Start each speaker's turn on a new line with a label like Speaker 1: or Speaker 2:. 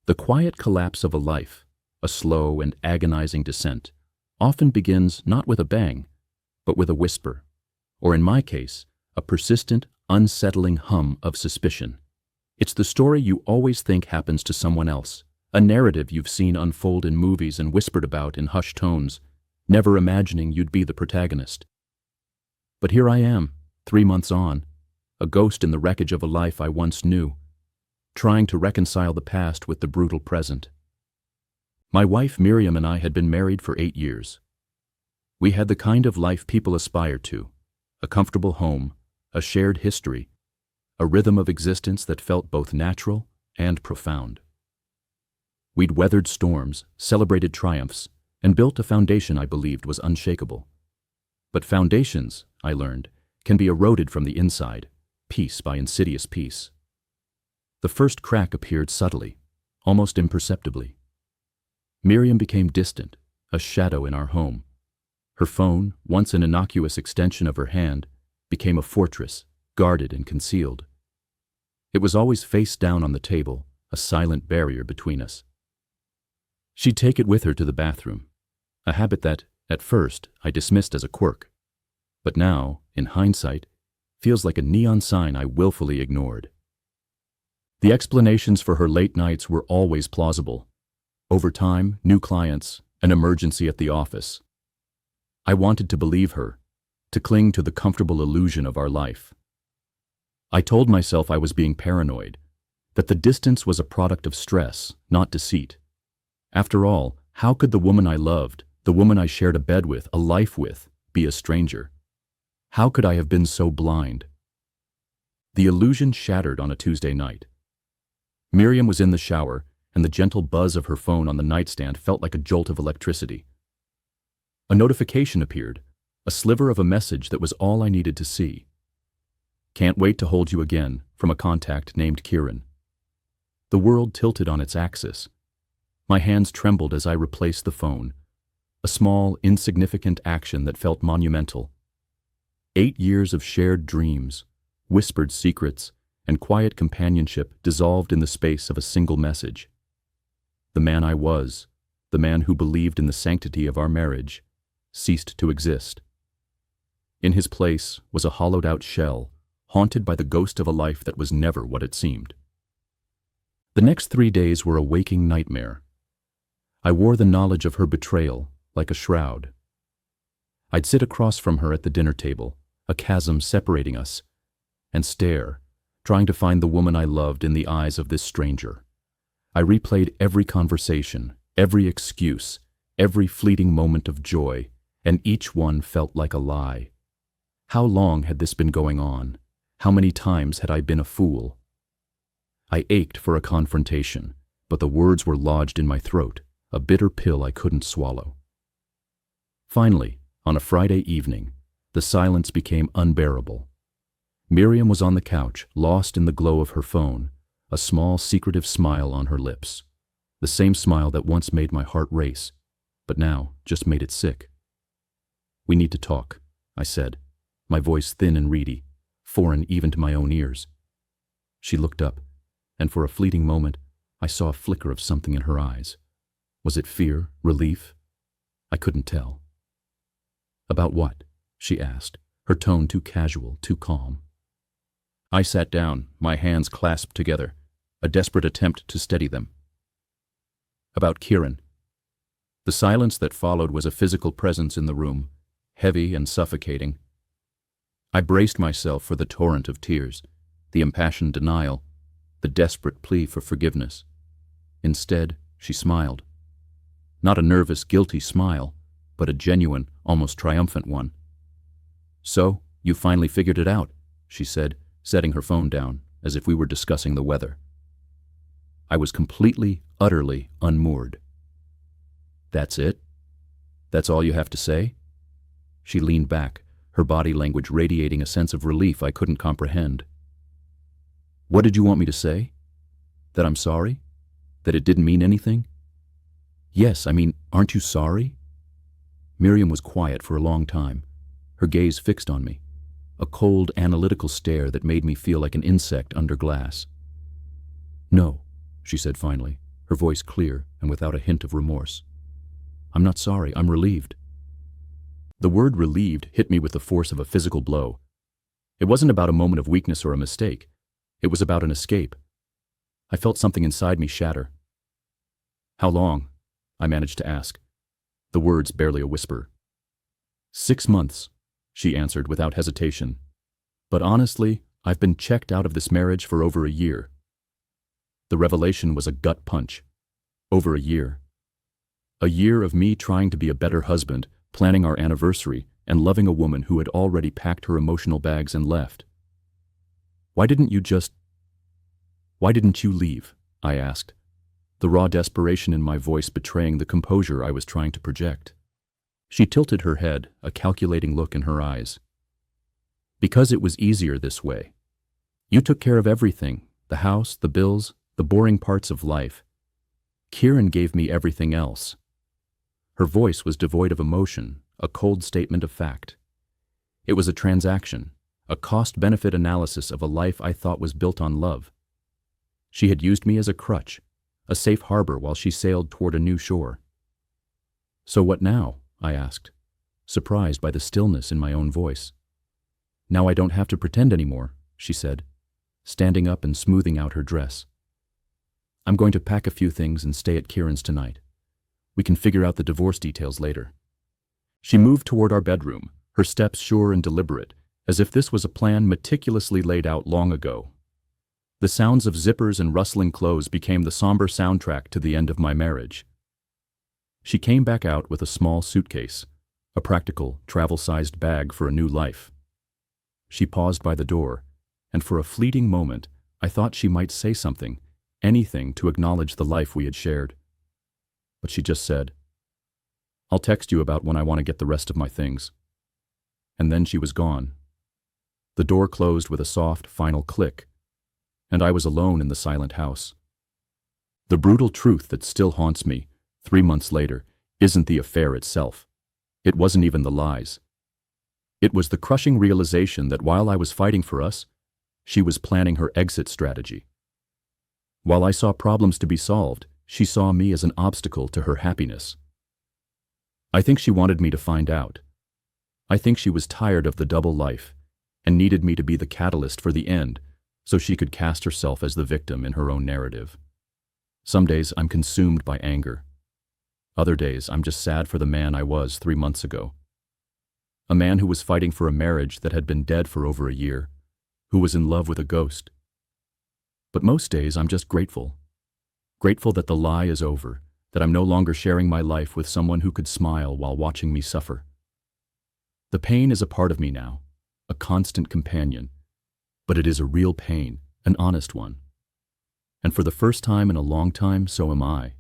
Speaker 1: The quiet collapse of a life, a slow and agonizing descent, often begins not with a bang, but with a whisper, or in my case, a persistent, unsettling hum of suspicion. It's the story you always think happens to someone else, a narrative you've seen unfold in movies and whispered about in hushed tones, never imagining you'd be the protagonist. But here I am, 3 months on, a ghost in the wreckage of a life I once knew, trying to reconcile the past with the brutal present. My wife Miriam and I had been married for 8 years. We had the kind of life people aspire to, a comfortable home, a shared history, a rhythm of existence that felt both natural and profound. We'd weathered storms, celebrated triumphs, and built a foundation I believed was unshakable. But foundations, I learned, can be eroded from the inside, piece by insidious piece. The first crack appeared subtly, almost imperceptibly. Miriam became distant, a shadow in our home. Her phone, once an innocuous extension of her hand, became a fortress, guarded and concealed. It was always face down on the table, a silent barrier between us. She'd take it with her to the bathroom, a habit that, at first, I dismissed as a quirk, but now, in hindsight, feels like a neon sign I willfully ignored. The explanations for her late nights were always plausible. Overtime, new clients, an emergency at the office. I wanted to believe her, to cling to the comfortable illusion of our life. I told myself I was being paranoid, that the distance was a product of stress, not deceit. After all, how could the woman I loved, the woman I shared a bed with, a life with, be a stranger? How could I have been so blind? The illusion shattered on a Tuesday night. Miriam was in the shower, and the gentle buzz of her phone on the nightstand felt like a jolt of electricity. A notification appeared, a sliver of a message that was all I needed to see. "Can't wait to hold you again," from a contact named Kieran. The world tilted on its axis. My hands trembled as I replaced the phone, a small, insignificant action that felt monumental. 8 years of shared dreams, whispered secrets, and quiet companionship dissolved in the space of a single message. The man I was, the man who believed in the sanctity of our marriage, ceased to exist. In his place was a hollowed-out shell, haunted by the ghost of a life that was never what it seemed. The next 3 days were a waking nightmare. I wore the knowledge of her betrayal like a shroud. I'd sit across from her at the dinner table, a chasm separating us, and stare, trying to find the woman I loved in the eyes of this stranger. I replayed every conversation, every excuse, every fleeting moment of joy, and each one felt like a lie. How long had this been going on? How many times had I been a fool? I ached for a confrontation, but the words were lodged in my throat, a bitter pill I couldn't swallow. Finally, on a Friday evening, the silence became unbearable. Miriam was on the couch, lost in the glow of her phone, a small, secretive smile on her lips. The same smile that once made my heart race, but now just made it sick. "We need to talk," I said, my voice thin and reedy, foreign even to my own ears. She looked up, and for a fleeting moment, I saw a flicker of something in her eyes. Was it fear, relief? I couldn't tell. "About what?" she asked, her tone too casual, too calm. I sat down, my hands clasped together, a desperate attempt to steady them. "About Kieran." The silence that followed was a physical presence in the room, heavy and suffocating. I braced myself for the torrent of tears, the impassioned denial, the desperate plea for forgiveness. Instead, she smiled. Not a nervous, guilty smile, but a genuine, almost triumphant one. "So, you finally figured it out," she said, setting her phone down, as if we were discussing the weather. I was completely, utterly unmoored. "That's it? That's all you have to say?" She leaned back, her body language radiating a sense of relief I couldn't comprehend. "What did you want me to say? That I'm sorry? That it didn't mean anything?" "Yes, aren't you sorry?" Miriam was quiet for a long time, her gaze fixed on me, a cold, analytical stare that made me feel like an insect under glass. "No," she said finally, her voice clear and without a hint of remorse. "I'm not sorry, I'm relieved." The word relieved hit me with the force of a physical blow. It wasn't about a moment of weakness or a mistake. It was about an escape. I felt something inside me shatter. "How long?" I managed to ask, the words barely a whisper. 6 months, she answered without hesitation. "But honestly, I've been checked out of this marriage for over a year." The revelation was a gut punch. Over a year. A year of me trying to be a better husband, planning our anniversary, and loving a woman who had already packed her emotional bags and left. Why didn't you leave?" I asked, the raw desperation in my voice betraying the composure I was trying to project. She tilted her head, a calculating look in her eyes. "Because it was easier this way. You took care of everything, the house, the bills, the boring parts of life. Kieran gave me everything else." Her voice was devoid of emotion, a cold statement of fact. It was a transaction, a cost-benefit analysis of a life I thought was built on love. She had used me as a crutch, a safe harbor while she sailed toward a new shore. "So what now?" I asked, surprised by the stillness in my own voice. "Now I don't have to pretend anymore," she said, standing up and smoothing out her dress. "I'm going to pack a few things and stay at Kieran's tonight. We can figure out the divorce details later." She moved toward our bedroom, her steps sure and deliberate, as if this was a plan meticulously laid out long ago. The sounds of zippers and rustling clothes became the somber soundtrack to the end of my marriage. She came back out with a small suitcase, a practical, travel-sized bag for a new life. She paused by the door, and for a fleeting moment, I thought she might say something, anything to acknowledge the life we had shared. But she just said, "I'll text you about when I want to get the rest of my things." And then she was gone. The door closed with a soft, final click, and I was alone in the silent house. The brutal truth that still haunts me, 3 months later, isn't the affair itself. It wasn't even the lies. It was the crushing realization that while I was fighting for us, she was planning her exit strategy. While I saw problems to be solved, she saw me as an obstacle to her happiness. I think she wanted me to find out. I think she was tired of the double life and needed me to be the catalyst for the end so she could cast herself as the victim in her own narrative. Some days I'm consumed by anger. Other days I'm just sad for the man I was 3 months ago. A man who was fighting for a marriage that had been dead for over a year, who was in love with a ghost. But most days I'm just grateful. Grateful that the lie is over, that I'm no longer sharing my life with someone who could smile while watching me suffer. The pain is a part of me now, a constant companion, but it is a real pain, an honest one. And for the first time in a long time, so am I.